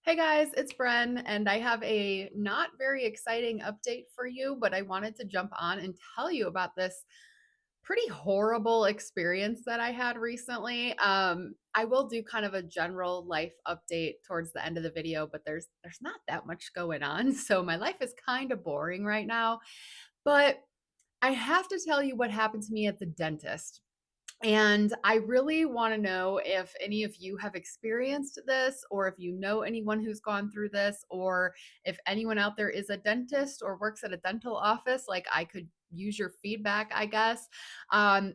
Hey guys, it's Bren, and I have a not very exciting update for you, but I wanted to jump on and tell you about this pretty horrible experience that I had recently. I will do kind of a general life update towards the end of the video, but there's not that much going on, so my life is kind of boring right now. But I have to tell you what happened to me at the dentist. And I really want to know if any of you have experienced this, or if you know anyone who's gone through this, or if anyone out there is a dentist or works at a dental office, like I could use your feedback, I guess.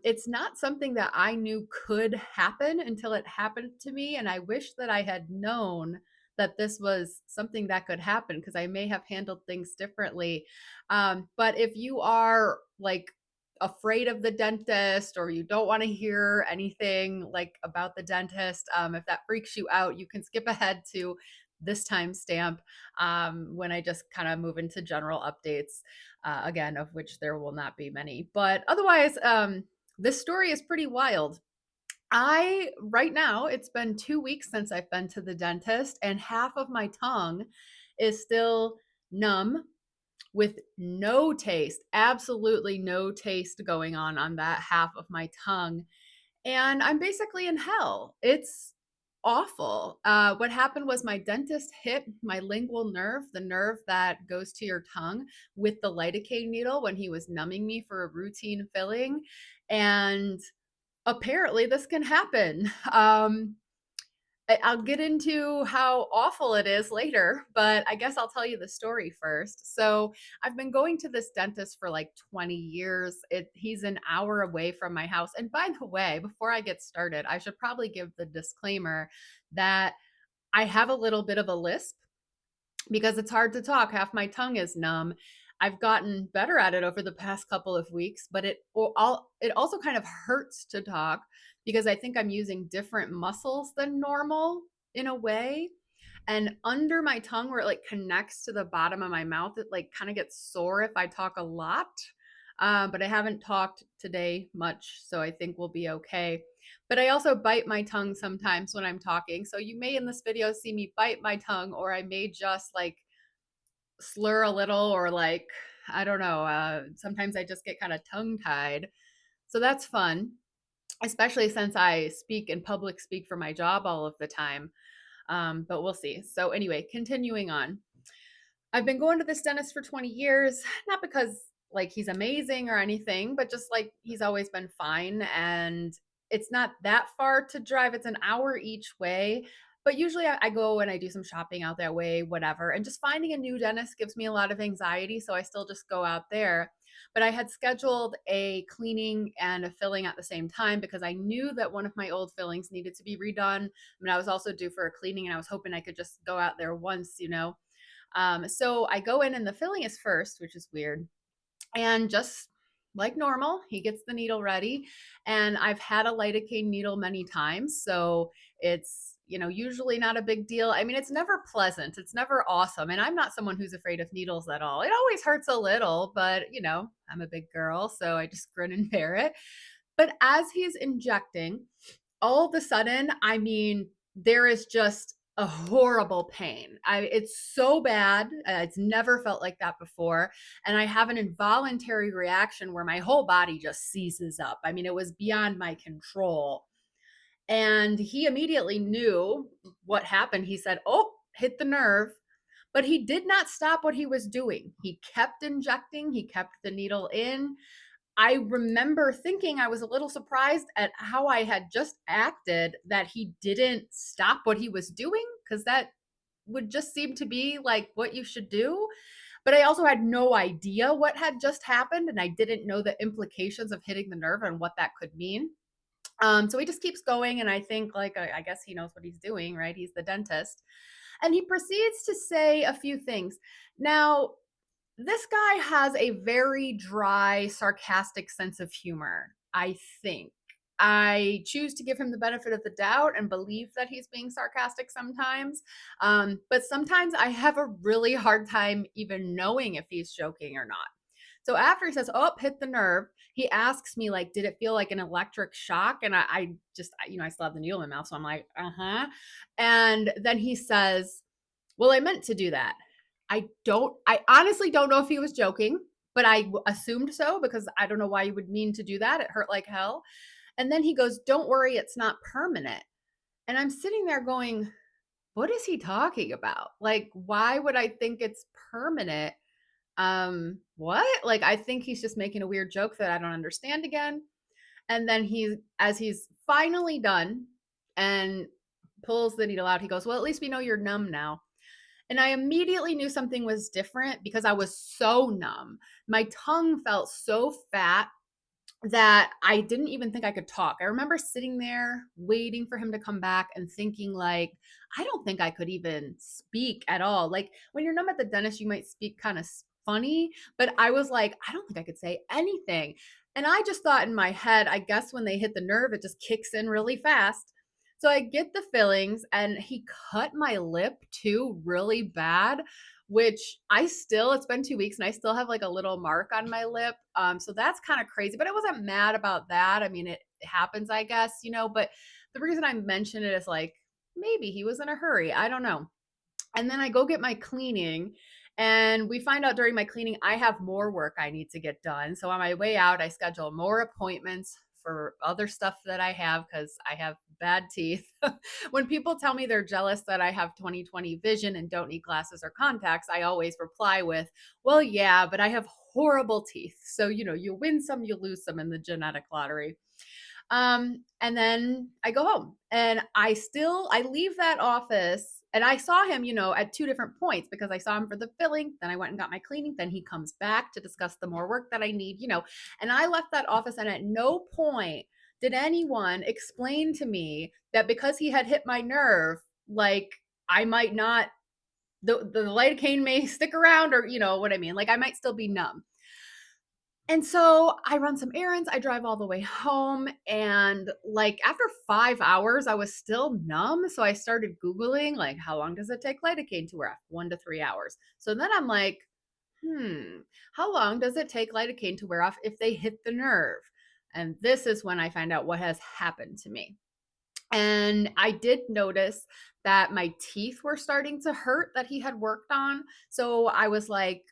It's not something that I knew could happen until it happened to me. And I wish that I had known that this was something that could happen because I may have handled things differently. But if you are like afraid of the dentist or you don't want to hear anything like about the dentist, if that freaks you out, you can skip ahead to this timestamp when I just kind of move into general updates, again, of which there will not be many. But otherwise, this story is pretty wild. Right now, it's been 2 weeks since I've been to the dentist, and half of my tongue is still numb with no taste, absolutely no taste going on that half of my tongue. And I'm basically in hell. It's awful. What happened was my dentist hit my lingual nerve, the nerve that goes to your tongue, with the lidocaine needle when he was numbing me for a routine filling. And apparently, this can happen. I'll get into how awful it is later, but I guess I'll tell you the story first. So, I've been going to this dentist for like 20 years. He's an hour away from my house. And by the way, before I get started, I should probably give the disclaimer that I have a little bit of a lisp because it's hard to talk. Half my tongue is numb. I've gotten better at it over the past couple of weeks, but it also kind of hurts to talk because I think I'm using different muscles than normal in a way. And under my tongue, where it like connects to the bottom of my mouth, it like kind of gets sore if I talk a lot. But I haven't talked today much, so I think we'll be okay. But I also bite my tongue sometimes when I'm talking. So you may in this video see me bite my tongue, or I may just like slur a little, or like, I don't know. Sometimes I just get kind of tongue tied. So that's fun, especially since I speak in public speak for my job all of the time. But we'll see. So, anyway, continuing on. I've been going to this dentist for 20 years, not because like he's amazing or anything, but just like he's always been fine. And it's not that far to drive, it's an hour each way. But usually I go and I do some shopping out that way, whatever. And just finding a new dentist gives me a lot of anxiety. So I still just go out there. But I had scheduled a cleaning and a filling at the same time because I knew that one of my old fillings needed to be redone. I mean, I was also due for a cleaning and I was hoping I could just go out there once. So I go in and the filling is first, which is weird. And just like normal, he gets the needle ready. And I've had a lidocaine needle many times. So it's usually not a big deal. I mean, it's never pleasant. It's never awesome. And I'm not someone who's afraid of needles at all. It always hurts a little, but I'm a big girl. So I just grin and bear it. But as he's injecting, all of a sudden, I mean, there is just a horrible pain. It's so bad. It's never felt like that before. And I have an involuntary reaction where my whole body just seizes up. I mean, it was beyond my control. And he immediately knew what happened. He said, "Oh, hit the nerve." But he did not stop what he was doing. He kept injecting, he kept the needle in. I remember thinking I was a little surprised at how I had just acted that he didn't stop what he was doing, because that would just seem to be like what you should do. But I also had no idea what had just happened, and I didn't know the implications of hitting the nerve and what that could mean. So he just keeps going, and I think, like, I guess he knows what he's doing, right? He's the dentist. And he proceeds to say a few things. Now, this guy has a very dry, sarcastic sense of humor, I think. I choose to give him the benefit of the doubt and believe that he's being sarcastic sometimes. But sometimes I have a really hard time even knowing if he's joking or not. So after he says, "Oh, hit the nerve," he asks me, like, did it feel like an electric shock? And I still have the needle in my mouth. So I'm like, uh huh. And then he says, Well, I meant to do that. I honestly don't know if he was joking, but assumed so because I don't know why you would mean to do that. It hurt like hell. And then he goes, "Don't worry, it's not permanent." And I'm sitting there going, "What is he talking about? Like, why would I think it's permanent? What? Like, I think he's just making a weird joke that I don't understand again." And then as he's finally done and pulls the needle out, he goes, "Well, at least we know you're numb now." And I immediately knew something was different because I was so numb. My tongue felt so fat that I didn't even think I could talk. I remember sitting there waiting for him to come back and thinking like, I don't think I could even speak at all. Like when you're numb at the dentist, you might speak kind of funny, but I was like, I don't think I could say anything. And I just thought in my head, I guess when they hit the nerve, it just kicks in really fast. So I get the fillings and he cut my lip too really bad, which it's been 2 weeks and I still have like a little mark on my lip. So that's kind of crazy, but I wasn't mad about that. I mean, it happens, I guess, but the reason I mention it is like maybe he was in a hurry. I don't know. And then I go get my cleaning, and we find out during my cleaning I have more work I need to get done. So on my way out, I schedule more appointments for other stuff that I have because I have bad teeth. When people tell me they're jealous that I have 20/20 vision and don't need glasses or contacts, I always reply with, "Well, yeah, but I have horrible teeth. So, you win some, you lose some in the genetic lottery." And then I go home and I leave that office and I saw him, at two different points because I saw him for the filling. Then I went and got my cleaning. Then he comes back to discuss the more work that I need, and I left that office and at no point did anyone explain to me that because he had hit my nerve, like I might not, the lidocaine may stick around or, what I mean? Like I might still be numb. And so I run some errands. I drive all the way home. And like after 5 hours, I was still numb. So I started Googling, like, how long does it take lidocaine to wear off? 1 to 3 hours. So then I'm like, how long does it take lidocaine to wear off if they hit the nerve? And this is when I find out what has happened to me. And I did notice that my teeth were starting to hurt that he had worked on. So I was like,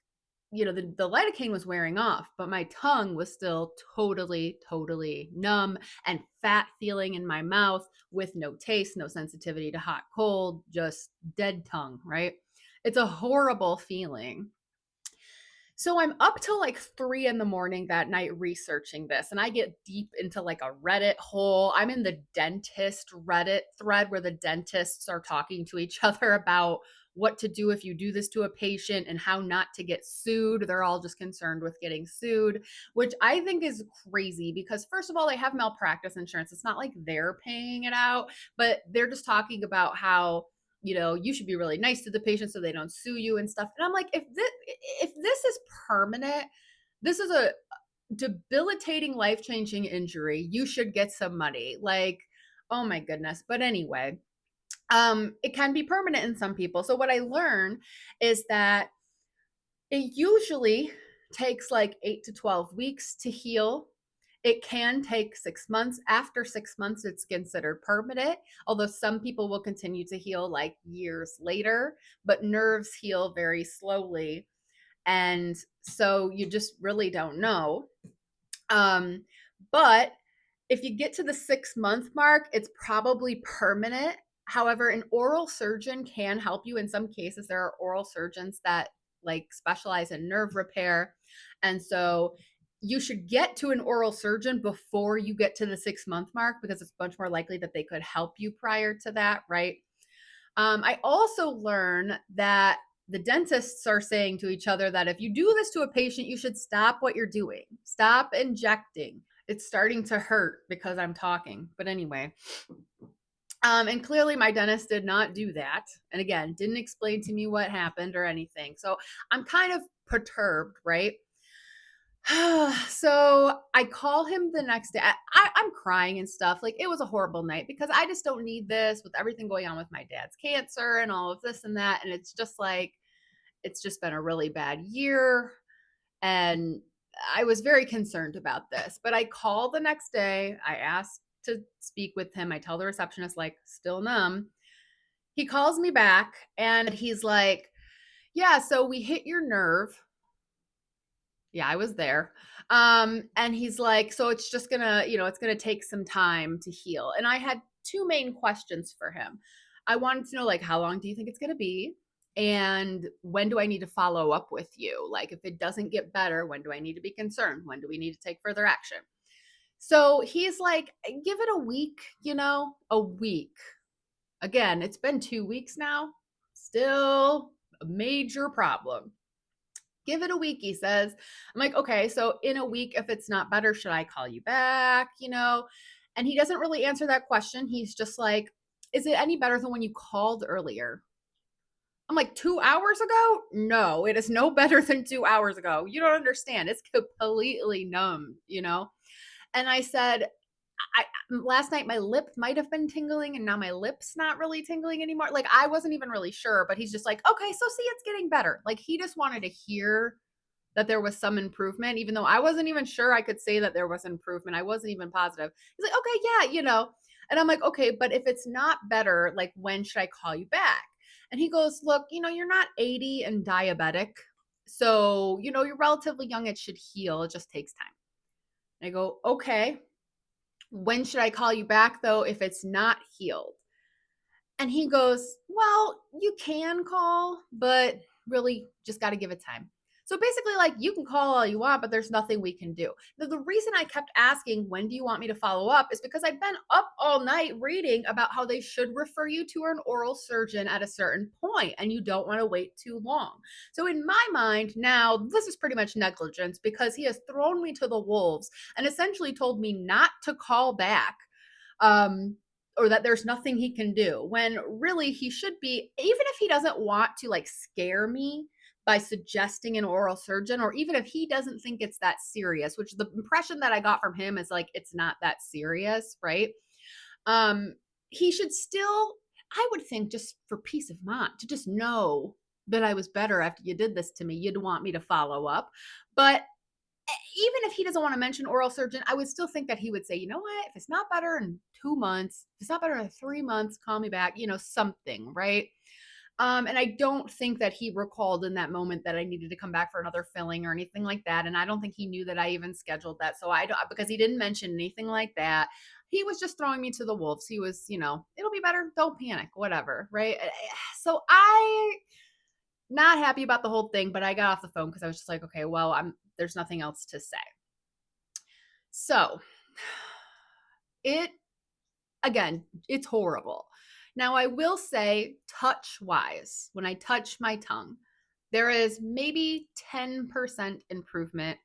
the lidocaine was wearing off, but my tongue was still totally, totally numb and fat feeling in my mouth with no taste, no sensitivity to hot, cold, just dead tongue, right? It's a horrible feeling. So I'm up till like 3 in the morning that night researching this, and I get deep into like a Reddit hole. I'm in the dentist Reddit thread where the dentists are talking to each other about what to do if you do this to a patient and how not to get sued. They're all just concerned with getting sued, which I think is crazy because, first of all, they have malpractice insurance. It's not like they're paying it out, but they're just talking about how you should be really nice to the patient so they don't sue you and stuff. And I'm like, if this is permanent, this is a debilitating, life-changing injury. You should get some money. Like, oh my goodness. But anyway, it can be permanent in some people. So what I learned is that it usually takes like 8 to 12 weeks to heal. It can take 6 months. After 6 months, it's considered permanent, although some people will continue to heal like years later, but nerves heal very slowly. And so you just really don't know. But if you get to the 6 month mark, it's probably permanent. However, an oral surgeon can help you. In some cases, there are oral surgeons that like specialize in nerve repair. And so you should get to an oral surgeon before you get to the 6 month mark because it's much more likely that they could help you prior to that, right? I also learn that the dentists are saying to each other that if you do this to a patient, you should stop what you're doing. Stop injecting. It's starting to hurt because I'm talking. But anyway, and clearly my dentist did not do that. And again, didn't explain to me what happened or anything. So I'm kind of perturbed, right? So I call him the next day. I'm crying and stuff. Like it was a horrible night because I just don't need this with everything going on with my dad's cancer and all of this and that. And it's just like, it's just been a really bad year. And I was very concerned about this. But I call the next day. I asked to speak with him. I tell the receptionist, like, still numb. He calls me back and he's like, yeah, so we hit your nerve. Yeah, I was there. And he's like, so it's just gonna, it's gonna take some time to heal. And I had two main questions for him. I wanted to know, like, how long do you think it's gonna be? And when do I need to follow up with you? Like, if it doesn't get better, when do I need to be concerned? When do we need to take further action? So he's like, give it a week, a week. Again, it's been 2 weeks now. Still a major problem. Give it a week, he says. I'm like, okay, so in a week, if it's not better, should I call you back? And he doesn't really answer that question. He's just like, is it any better than when you called earlier? I'm like, 2 hours ago? No, it is no better than 2 hours ago. You don't understand. It's completely numb. And I said, I last night my lip might have been tingling and now my lip's not really tingling anymore. Like I wasn't even really sure, but he's just like, okay, so see, it's getting better. Like he just wanted to hear that there was some improvement, even though I wasn't even sure I could say that there was improvement. I wasn't even positive. He's like, okay, yeah. And I'm like, okay, but if it's not better, like when should I call you back? And he goes, look, you're not 80 and diabetic. So, you're relatively young. It should heal. It just takes time. And I go, okay. When should I call you back though if it's not healed? And he goes, well, you can call, but really just got to give it time. So basically, like, you can call all you want, but there's nothing we can do. Now, the reason I kept asking, when do you want me to follow up, is because I've been up all night reading about how they should refer you to an oral surgeon at a certain point, and you don't want to wait too long. So, in my mind, now this is pretty much negligence because he has thrown me to the wolves and essentially told me not to call back. Or that there's nothing he can do, when really he should be, even if he doesn't want to like scare me by suggesting an oral surgeon, or even if he doesn't think it's that serious, which the impression that I got from him is like it's not that serious, right? um he should still, I would think, just for peace of mind, to just know that I was better after you did this to me, you'd want me to follow up. But even if he doesn't want to mention oral surgeon, I would still think that he would say, you know what, if it's not better in 2 months, if it's not better in 3 months, call me back, something, right? And I don't think that he recalled in that moment that I needed to come back for another filling or anything like that. And I don't think he knew that I even scheduled that. So I don't, because he didn't mention anything like that. He was just throwing me to the wolves. He was, it'll be better. Don't panic, whatever. Right. So I, not happy about the whole thing, but I got off the phone because I was just like, okay, well, there's nothing else to say. So it, again, it's horrible. Now, I will say, touch wise, when I touch my tongue, there is maybe 10% improvement,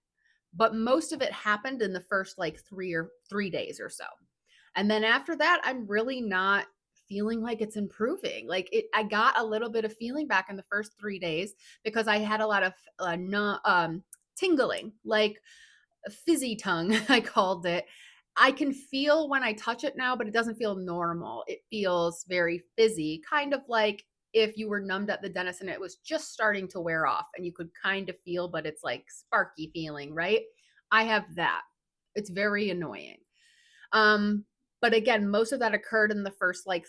but most of it happened in the first like 3 days or so. And then after that, I'm really not feeling like it's improving. Like I got a little bit of feeling back in the first 3 days because I had a lot of tingling, like fizzy tongue, I called it. I can feel when I touch it now, but it doesn't feel normal. It feels very fizzy, kind of like if you were numbed at the dentist and it was just starting to wear off and you could kind of feel, but it's like sparky feeling, right? I have that. It's very annoying. Um, but again, most of that occurred in the first like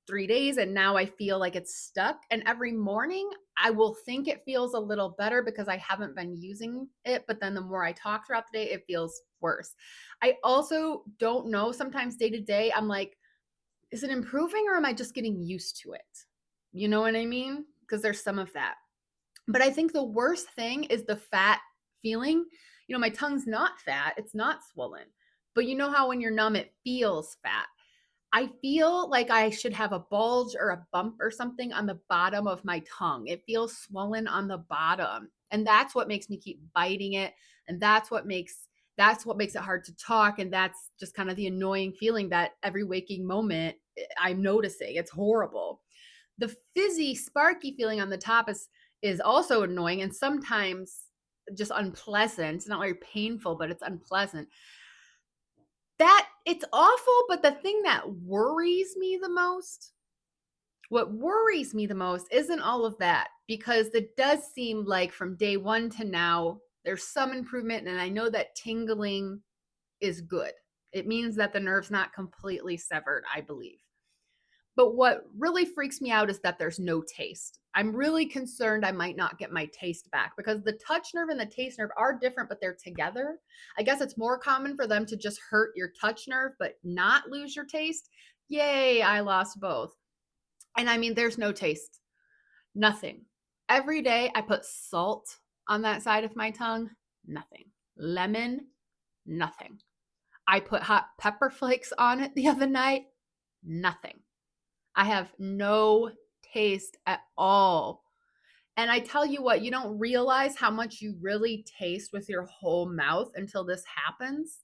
3 days, and now I feel like it's stuck. And every morning I will think it feels a little better because I haven't been using it, but then the more I talk throughout the day, it feels worse. I also don't know, sometimes day to day, I'm like, is it improving or am I just getting used to it? You know what I mean? Because there's some of that. But I think the worst thing is the fat feeling. My tongue's not fat, it's not swollen. But you know how when you're numb, it feels fat. I feel like I should have a bulge or a bump or something on the bottom of my tongue. It feels swollen on the bottom. And that's what makes me keep biting it. And that's what makes it hard to talk. And that's just kind of the annoying feeling that every waking moment I'm noticing. It's horrible. The fizzy, sparky feeling on the top is also annoying and sometimes just unpleasant. It's not very painful, but it's unpleasant. That it's awful, but the thing that worries me the most, what worries me the most isn't all of that, because it does seem like from day one to now, there's some improvement. And I know that tingling is good. It means that the nerve's not completely severed, I believe. But what really freaks me out is that there's no taste. I'm really concerned I might not get my taste back because the touch nerve and the taste nerve are different, but they're together. I guess it's more common for them to just hurt your touch nerve, but not lose your taste. Yay, I lost both. And I mean, there's no taste, nothing. Every day I put salt on that side of my tongue, nothing. Lemon, nothing. I put hot pepper flakes on it the other night, nothing. I have no taste at all. And I tell you what, you don't realize how much you really taste with your whole mouth until this happens.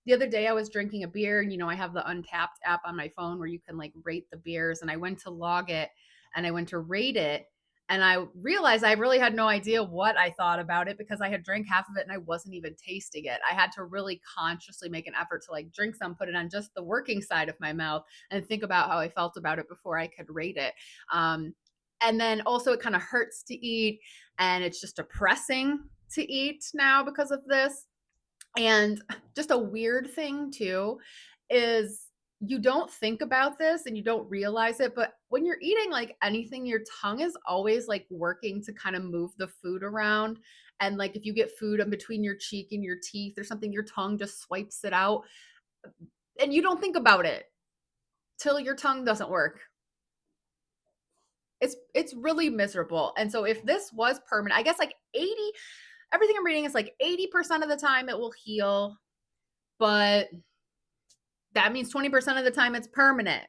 The other day I was drinking a beer and I have the Untapped app on my phone where you can like rate the beers, and I went to log it and I went to rate it, and I realized I really had no idea what I thought about it because I had drank half of it and I wasn't even tasting it. I had to really consciously make an effort to like drink some, put it on just the working side of my mouth and think about how I felt about it before I could rate it. And then also it kind of hurts to eat, and it's just depressing to eat now because of this. And just a weird thing too is you don't think about this and you don't realize it, but when you're eating like anything, your tongue is always like working to kind of move the food around. And like if you get food in between your cheek and your teeth or something, your tongue just swipes it out and you don't think about it till your tongue doesn't work. It's really miserable. And so if this was permanent, I guess like 80, everything I'm reading is like 80% of the time it will heal, but that means 20% of the time it's permanent.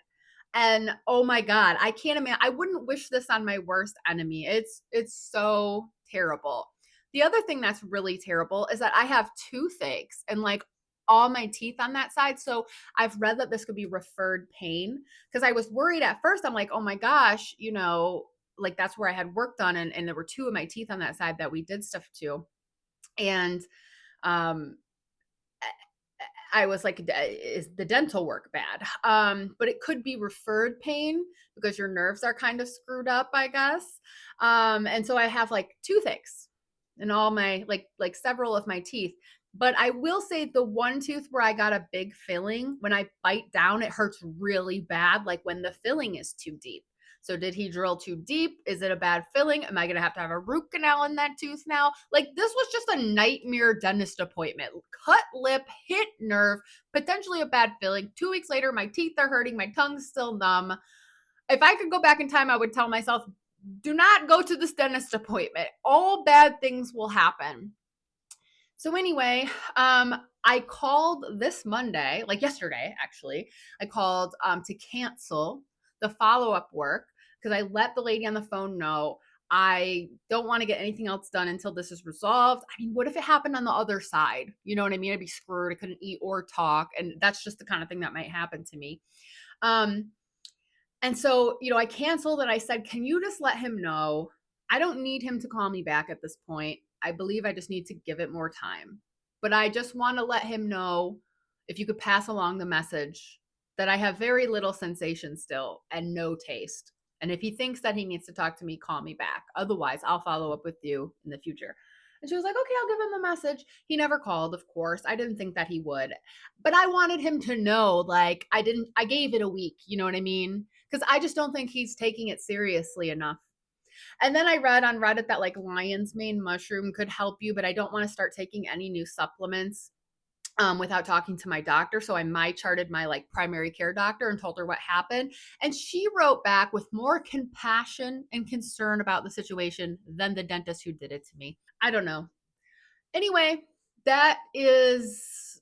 And oh my God, I can't imagine. I wouldn't wish this on my worst enemy. It's so terrible. The other thing that's really terrible is that I have toothaches and like all my teeth on that side. So I've read that this could be referred pain because I was worried at first. I'm like, oh my gosh, like that's where I had work done, and there were two of my teeth on that side that we did stuff to. And um I was like, is the dental work bad? But it could be referred pain because your nerves are kind of screwed up, I guess. And so I have like toothaches in all my like several of my teeth. But I will say the one tooth where I got a big filling, when I bite down, it hurts really bad, like when the filling is too deep. So did he drill too deep? Is it a bad filling? Am I going to have a root canal in that tooth now? Like this was just a nightmare dentist appointment. Cut lip, hit nerve, potentially a bad filling. 2 weeks later, my teeth are hurting. My tongue's still numb. If I could go back in time, I would tell myself, do not go to this dentist appointment. All bad things will happen. So anyway, I called this Monday, like yesterday, actually. I called to cancel the follow-up work because I let the lady on the phone know I don't want to get anything else done until this is resolved. I mean, what if it happened on the other side? You know what I mean? I'd be screwed. I couldn't eat or talk, and that's just the kind of thing that might happen to me. Um, and so, I canceled and I said, can you just let him know? I don't need him to call me back at this point. I believe I just need to give it more time. But I just want to let him know, if you could pass along the message, that I have very little sensation still and no taste. And if he thinks that he needs to talk to me, call me back. Otherwise, I'll follow up with you in the future. And she was like, okay, I'll give him the message. He never called, of course. I didn't think that he would. But I wanted him to know, like, I gave it a week. You know what I mean? Because I just don't think he's taking it seriously enough. And then I read on Reddit that like lion's mane mushroom could help you, but I don't want to start taking any new supplements without talking to my doctor. So I charted my like primary care doctor and told her what happened. And she wrote back with more compassion and concern about the situation than the dentist who did it to me. I don't know. Anyway, that is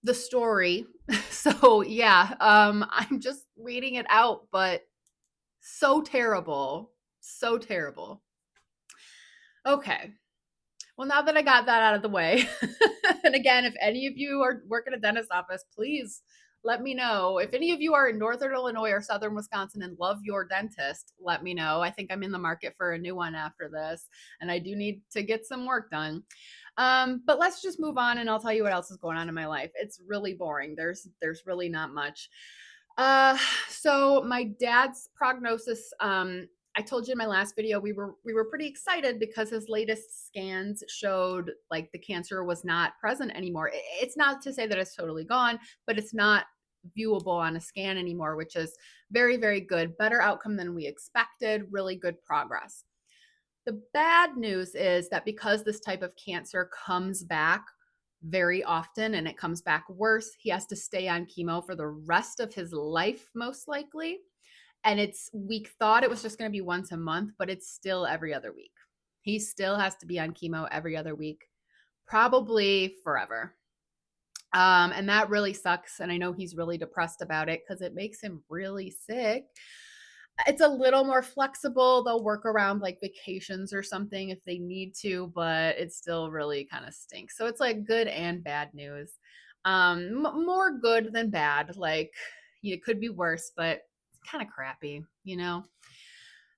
the story. So yeah, I'm just reading it out, but so terrible. So terrible. Okay. Well, now that I got that out of the way, and again, if any of you are work at a dentist office, please let me know. If any of you are in Northern Illinois or Southern Wisconsin and love your dentist, let me know. I think I'm in the market for a new one after this, and I do need to get some work done. But let's just move on, and I'll tell you what else is going on in my life. It's really boring. There's really not much. Uh, so my dad's prognosis, I told you in my last video, we were pretty excited because his latest scans showed like the cancer was not present anymore. It's not to say that it's totally gone, but it's not viewable on a scan anymore, which is Very, very good. Better outcome than we expected. Really good progress. The bad news is that because this type of cancer comes back very often and it comes back worse, he has to stay on chemo for the rest of his life, most likely. And we thought it was just going to be once a month, but it's still every other week. He still has to be on chemo every other week, probably forever. And that really sucks. And I know he's really depressed about it because it makes him really sick. It's a little more flexible. They'll work around like vacations or something if they need to, but it still really kind of stinks. So it's like good and bad news. More good than bad. Like it could be worse, but it's kind of crappy, you know.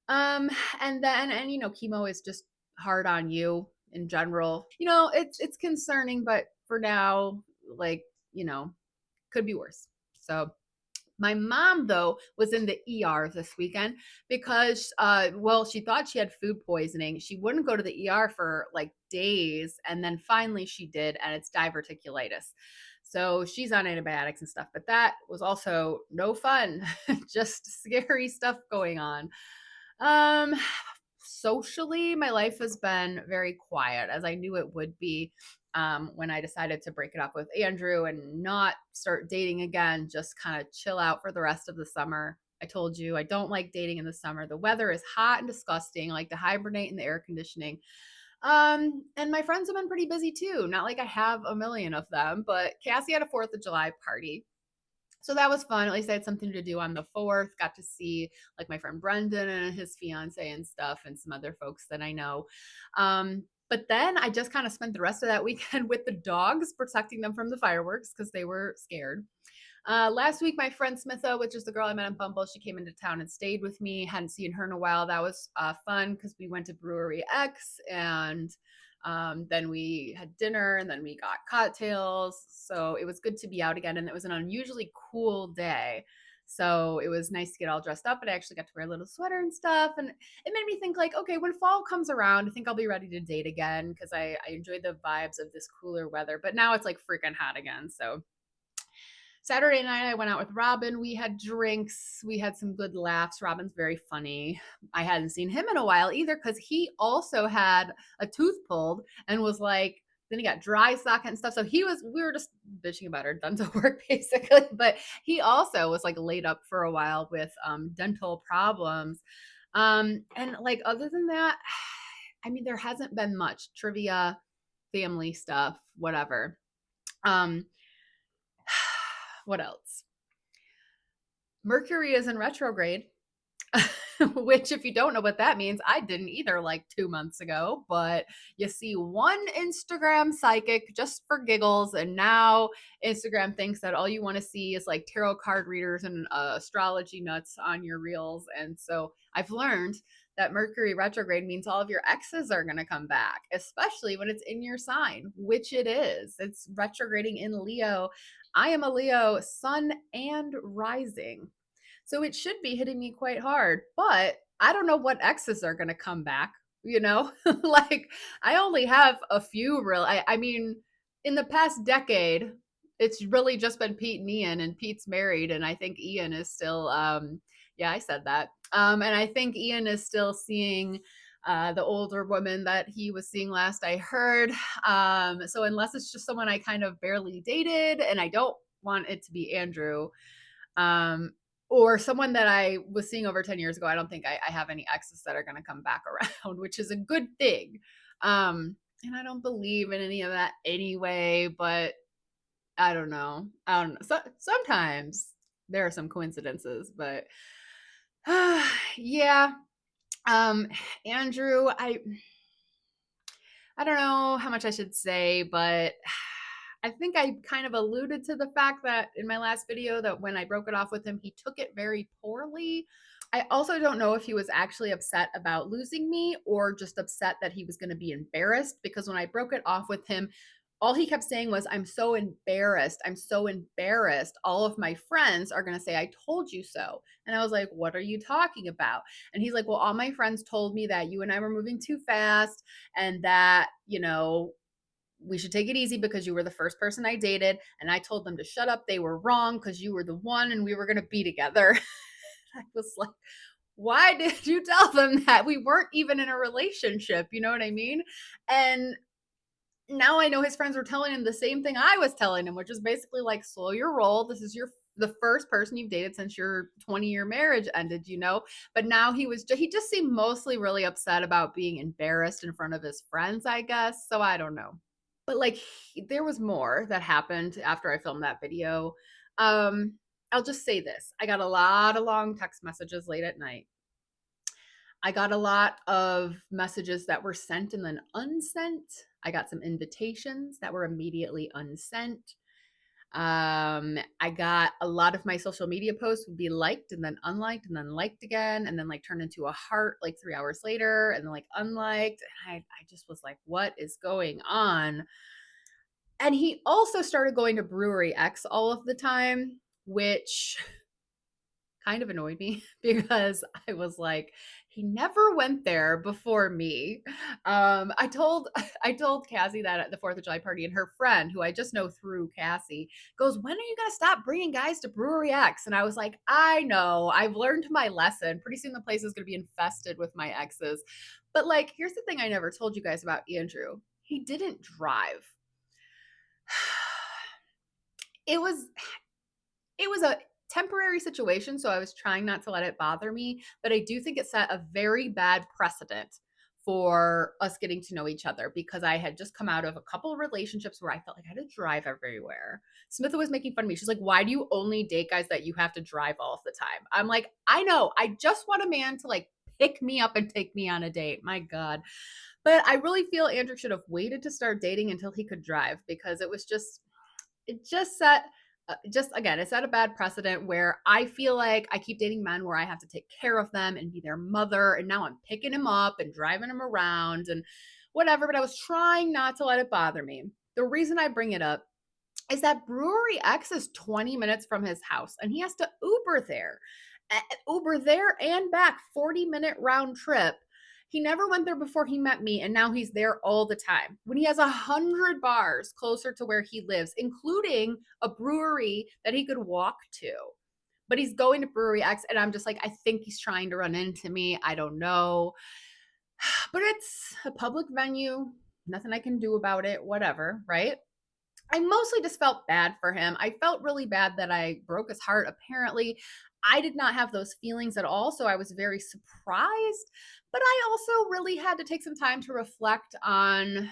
Um, and chemo is just hard on you in general. It's concerning, but for now, like, you know, could be worse. So my mom, though, was in the ER this weekend because, well, she thought she had food poisoning. She wouldn't go to the ER for like days. And then finally she did, and it's diverticulitis. So she's on antibiotics and stuff, but that was also no fun, just scary stuff going on. Um, Socially, my life has been very quiet, as I knew it would be when I decided to break it up with Andrew and not start dating again, just kind of chill out for the rest of the summer. I told you I don't like dating in the summer. The weather is hot and disgusting. I like to hibernate in the air conditioning. And my friends have been pretty busy too. Not like I have a million of them, but Cassie had a 4th of July party, so that was fun. At least I had something to do on the 4th. Got to see like my friend Brendan and his fiance and stuff, and some other folks that I know. But then I just kind of spent the rest of that weekend with the dogs, protecting them from the fireworks because they were scared. Last week, my friend Smitha, which is the girl I met on Bumble, she came into town and stayed with me. Hadn't seen her in a while. That was fun because we went to Brewery X, and then we had dinner, and then we got cocktails. So it was good to be out again. And it was an unusually cool day. So it was nice to get all dressed up, but I actually got to wear a little sweater and stuff. And it made me think like, okay, when fall comes around, I think I'll be ready to date again because I enjoy the vibes of this cooler weather. But now it's like freaking hot again. So Saturday night, I went out with Robin. We had drinks. We had some good laughs. Robin's very funny. I hadn't seen him in a while either because he also had a tooth pulled and was like, then he got dry socket and stuff. So we were just bitching about our dental work basically. But he also was like laid up for a while with dental problems. And like, other than that, I mean, there hasn't been much trivia, family stuff, whatever. Um, what else? Mercury is in retrograde, which, if you don't know what that means, I didn't either like 2 months ago. But you see one Instagram psychic just for giggles, and now Instagram thinks that all you want to see is like tarot card readers and astrology nuts on your reels. And so I've learned that Mercury retrograde means all of your exes are going to come back, especially when it's in your sign, which it is. It's retrograding in Leo. I am a Leo sun and rising. So it should be hitting me quite hard, but I don't know what exes are going to come back, you know? Like, I only have a few real, I mean, in the past decade, it's really just been Pete and Ian, and Pete's married, and I think Ian is still, yeah, I said that. And I think Ian is still seeing the older woman that he was seeing last I heard. So unless it's just someone I kind of barely dated, and I don't want it to be Andrew, um, or someone that I was seeing over 10 years ago, I don't think I have any exes that are going to come back around, which is a good thing. And I don't believe in any of that anyway, but I don't know. I don't know. So, sometimes there are some coincidences, but yeah. Um, Andrew, I don't know how much I should say, but I think I kind of alluded to the fact that in my last video that when I broke it off with him, he took it very poorly. I also don't know if he was actually upset about losing me or just upset that he was going to be embarrassed, because when I broke it off with him, all he kept saying was, I'm so embarrassed. I'm so embarrassed. All of my friends are going to say, I told you so. And I was like, what are you talking about? And he's like, well, all my friends told me that you and I were moving too fast, and that, we should take it easy because you were the first person I dated. And I told them to shut up. They were wrong because you were the one and we were going to be together. I was like, why did you tell them that? We weren't even in a relationship, you know what I mean? And now I know his friends were telling him the same thing I was telling him, which is basically like, slow your roll. This is the first person you've dated since your 20-year marriage ended, you know? But now he just seemed mostly really upset about being embarrassed in front of his friends, I guess. So I don't know. But like there was more that happened after I filmed that video. Um I'll just say this. I got a lot of long text messages late at night. I got a lot of messages that were sent and then unsent. I got some invitations that were immediately unsent. I got a lot of my social media posts would be liked and then unliked and then liked again and then like turned into a heart like 3 hours later and then like unliked. And I just was like, what is going on? And he also started going to Brewery X all of the time, which kind of annoyed me because I was like, he never went there before me. I told I told Cassie that at the 4th of July party, and her friend, who I just know through Cassie, goes, "When are you gonna stop bringing guys to Brewery X?" And I was like, I know, I've learned my lesson. Pretty soon the place is gonna be infested with my exes. But like, here's the thing I never told you guys about Andrew. He didn't drive. It was it was a temporary situation, so I was trying not to let it bother me, but I do think it set a very bad precedent for us getting to know each other because I had just come out of a couple of relationships where I felt like I had to drive everywhere. Smitha was making fun of me. She's like, "Why do you only date guys that you have to drive all of the time?" I'm like, "I know. I just want a man to like pick me up and take me on a date." My God. But I really feel Andrew should have waited to start dating until he could drive because it just set just again, it set a bad precedent where I feel like I keep dating men where I have to take care of them and be their mother. And now I'm picking him up and driving him around and whatever. But I was trying not to let it bother me. The reason I bring it up is that Brewery X is 20 minutes from his house and he has to Uber there. Uber there and back, 40-minute round trip. He never went there before he met me, and now he's there all the time. When he has 100 bars closer to where he lives, including a brewery that he could walk to. But he's going to Brewery X, and I'm just like, I think he's trying to run into me. I don't know. But it's a public venue. Nothing I can do about it. Whatever, right? I mostly just felt bad for him. I felt really bad that I broke his heart. Apparently, I did not have those feelings at all. So I was very surprised. But I also really had to take some time to reflect on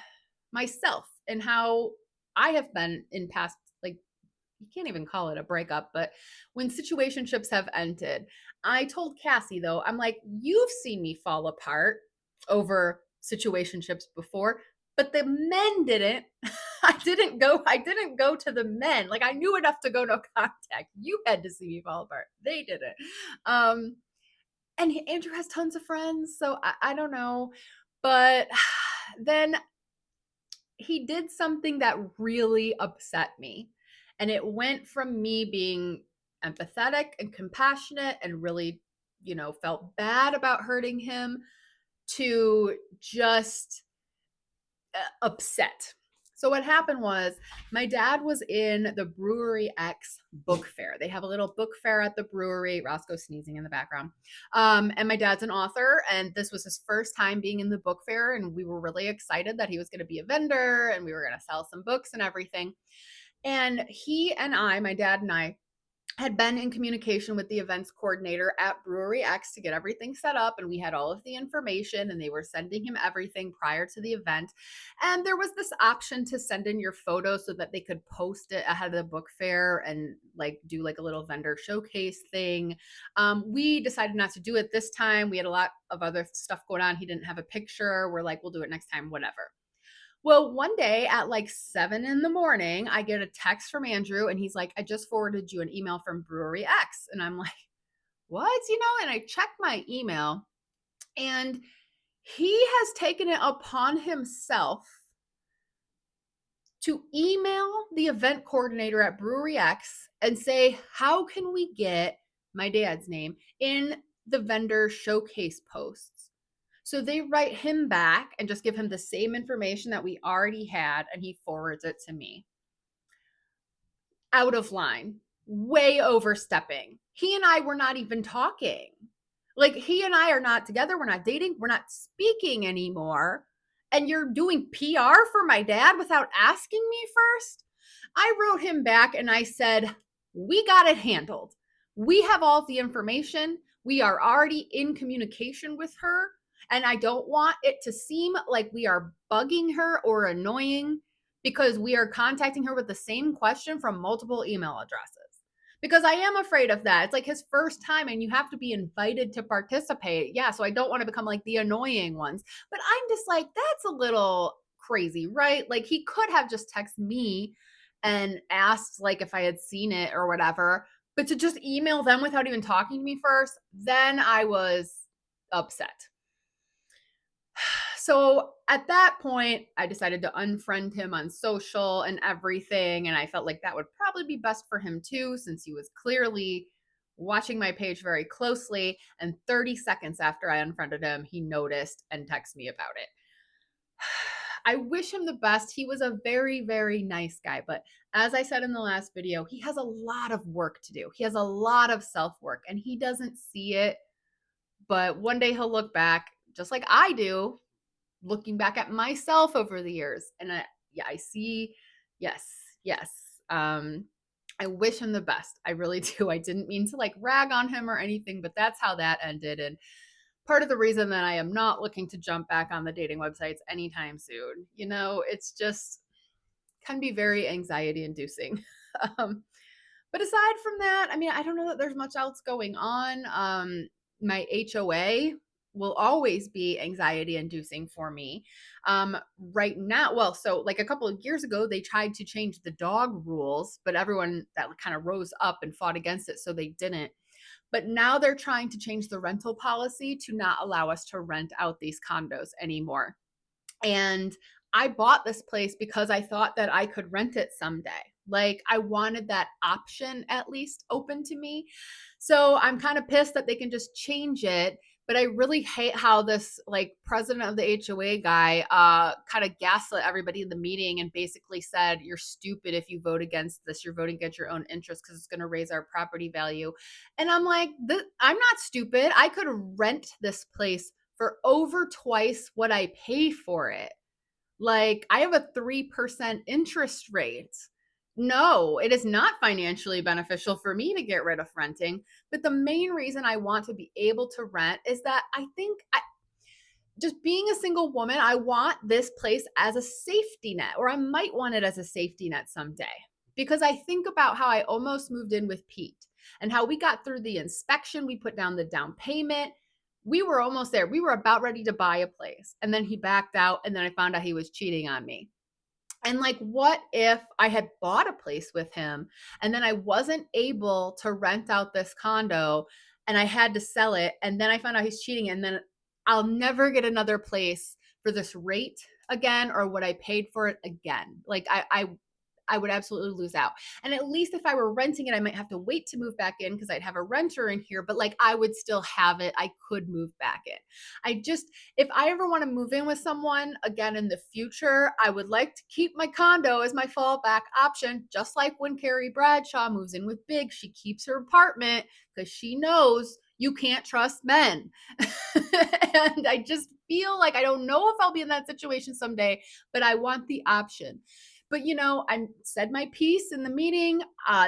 myself and how I have been in past, like, you can't even call it a breakup, but when situationships have ended. I told Cassie, though, I'm like, you've seen me fall apart over situationships before, but the men didn't. I didn't go to the men. Like I knew enough to go no contact. You had to see me fall apart. They didn't. Um and Andrew has tons of friends, so I don't know. But then he did something that really upset me. And it went from me being empathetic and compassionate and really, felt bad about hurting him to just upset. So what happened was my dad was in the Brewery X book fair. They have a little book fair at the brewery. Roscoe's sneezing in the background. And my dad's an author, and this was his first time being in the book fair. And we were really excited that he was going to be a vendor and we were going to sell some books and everything. And he and I, my dad and I, had been in communication with the events coordinator at Brewery X to get everything set up, and we had all of the information, and they were sending him everything prior to the event. And there was this option to send in your photo so that they could post it ahead of the book fair and like do like a little vendor showcase thing. We decided not to do it this time. We had a lot of other stuff going on. He didn't have a picture. We're like, we'll do it next time, whatever. Well, one day at like 7 in the morning, I get a text from Andrew and he's like, I just forwarded you an email from Brewery X. And I'm like, what? And I checked my email and he has taken it upon himself to email the event coordinator at Brewery X and say, how can we get my dad's name in the vendor showcase posts? So they write him back and just give him the same information that we already had, and he forwards it to me. Out of line. way overstepping. He and I were not even talking. Like, he and I are not together. We're not dating. We're not speaking anymore. And you're doing PR for my dad without asking me first? I wrote him back and I said, we got it handled. We have all the information. We are already in communication with her. And I don't want it to seem like we are bugging her or annoying because we are contacting her with the same question from multiple email addresses. Because I am afraid of that. It's like his first time and you have to be invited to participate. Yeah, so I don't want to become like the annoying ones. But I'm just like, that's a little crazy, right? Like he could have just texted me and asked like if I had seen it or whatever, but to just email them without even talking to me first, then I was upset. So at that point, I decided to unfriend him on social and everything. And I felt like that would probably be best for him too, since he was clearly watching my page very closely. And 30 seconds after I unfriended him, he noticed and texted me about it. I wish him the best. He was a very, very nice guy. But as I said in the last video, he has a lot of work to do. He has a lot of self work and he doesn't see it. But one day he'll look back, just like I do, looking back at myself over the years. And I see, yes, yes. I wish him the best. I really do. I didn't mean to like rag on him or anything, but that's how that ended. And part of the reason that I am not looking to jump back on the dating websites anytime soon. It's just can be very anxiety inducing. um, but aside from that, I mean, I don't know that there's much else going on. My HOA will always be anxiety inducing for me. Right now, well, so like a couple of years ago, they tried to change the dog rules, but everyone that kind of rose up and fought against it, so they didn't. But now they're trying to change the rental policy to not allow us to rent out these condos anymore. And I bought this place because I thought that I could rent it someday. Like I wanted that option at least open to me. So I'm kind of pissed that they can just change it. But I really hate how this like president of the HOA guy kind of gaslit everybody in the meeting and basically said, you're stupid if you vote against this. You're voting against your own interest because it's going to raise our property value. And I'm like, I'm not stupid. I could rent this place for over twice what I pay for it. Like I have a 3% interest rate. No, it is not financially beneficial for me to get rid of renting. But the main reason I want to be able to rent is that I think just being a single woman, I want this place as a safety net, or I might want it as a safety net someday. Because I think about how I almost moved in with Pete and how we got through the inspection, we put down the down payment. We were almost there. We were about ready to buy a place. And then he backed out, and then I found out he was cheating on me. And like, what if I had bought a place with him and then I wasn't able to rent out this condo and I had to sell it? And then I found out he's cheating, and then I'll never get another place for this rate again or what I paid for it again. Like, I would absolutely lose out. And at least if I were renting it, I might have to wait to move back in because I'd have a renter in here, but like I would still have it. I could move back in. If I ever want to move in with someone again in the future, I would like to keep my condo as my fallback option, just like when Carrie Bradshaw moves in with Big, she keeps her apartment because she knows you can't trust men. And I just feel like I don't know if I'll be in that situation someday, but I want the option. But I said my piece in the meeting.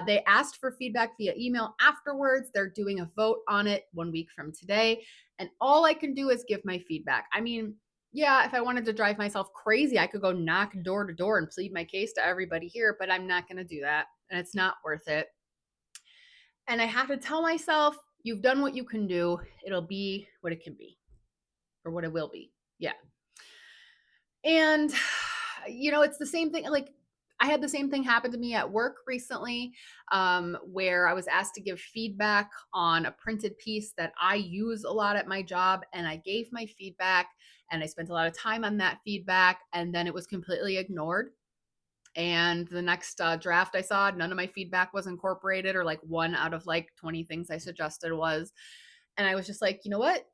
They asked for feedback via email afterwards. They're doing a vote on it 1 week from today. And all I can do is give my feedback. I mean, yeah, if I wanted to drive myself crazy, I could go knock door to door and plead my case to everybody here, but I'm not going to do that. And it's not worth it. And I have to tell myself, you've done what you can do. It'll be what it can be, or what it will be. Yeah. And it's the same thing. Like I had the same thing happen to me at work recently, where I was asked to give feedback on a printed piece that I use a lot at my job. And I gave my feedback and I spent a lot of time on that feedback. And then it was completely ignored. And the next draft I saw, none of my feedback was incorporated, or like 1 out of like 20 things I suggested was. And I was just like, you know what?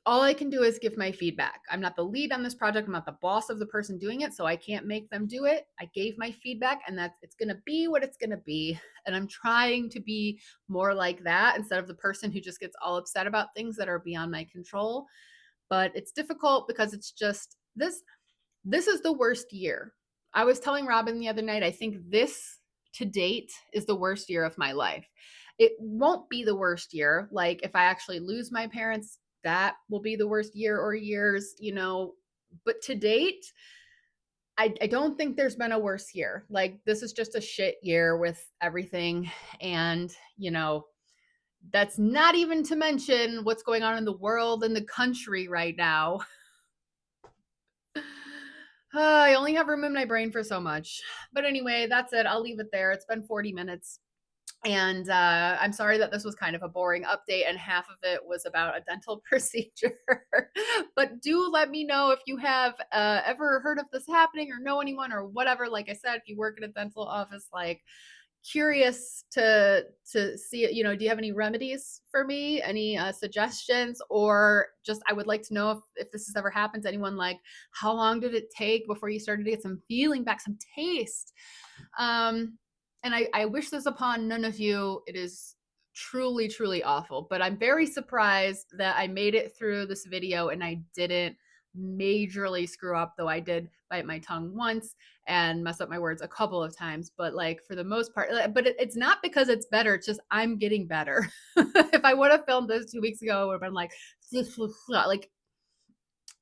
all I can do is give my feedback. I'm not the lead on this project. I'm not the boss of the person doing it, so I can't make them do it. I gave my feedback, and that's it's going to be what it's going to be. And I'm trying to be more like that instead of the person who just gets all upset about things that are beyond my control. But it's difficult because it's just this is the worst year. I was telling Robin the other night, I think this to date is the worst year of my life. It won't be the worst year. Like if I actually lose my parents, that will be the worst year or years, you know. But to date, I don't think there's been a worse year. Like this is just a shit year with everything. And, you know, that's not even to mention what's going on in the world and the country right now. I only have room in my brain for so much. But anyway, that's it. I'll leave it there. It's been 40 minutes. And I'm sorry that this was kind of a boring update, and half of it was about a dental procedure. But do let me know if you have ever heard of this happening or know anyone or whatever. Like I said, if you work in a dental office, like curious to see it. You know, do you have any remedies for me, any suggestions, or just I would like to know if this has ever happened to anyone, like how long did it take before you started to get some feeling back, some taste. And I wish this upon none of you. It is truly truly awful, but I'm very surprised that I made it through this video and I didn't majorly screw up, though I did bite my tongue once and mess up my words a couple of times. But like for the most part, but it's not because it's better. It's just I'm getting better. If I would have filmed this 2 weeks ago, it would have been like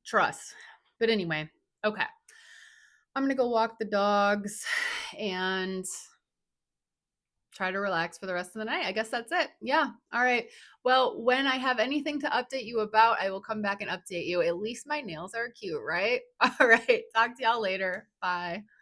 trust. But anyway, okay. I'm gonna go walk the dogs and try to relax for the rest of the night. I guess that's it. Yeah. All right. Well, when I have anything to update you about, I will come back and update you. At least my nails are cute, right? All right. Talk to y'all later. Bye.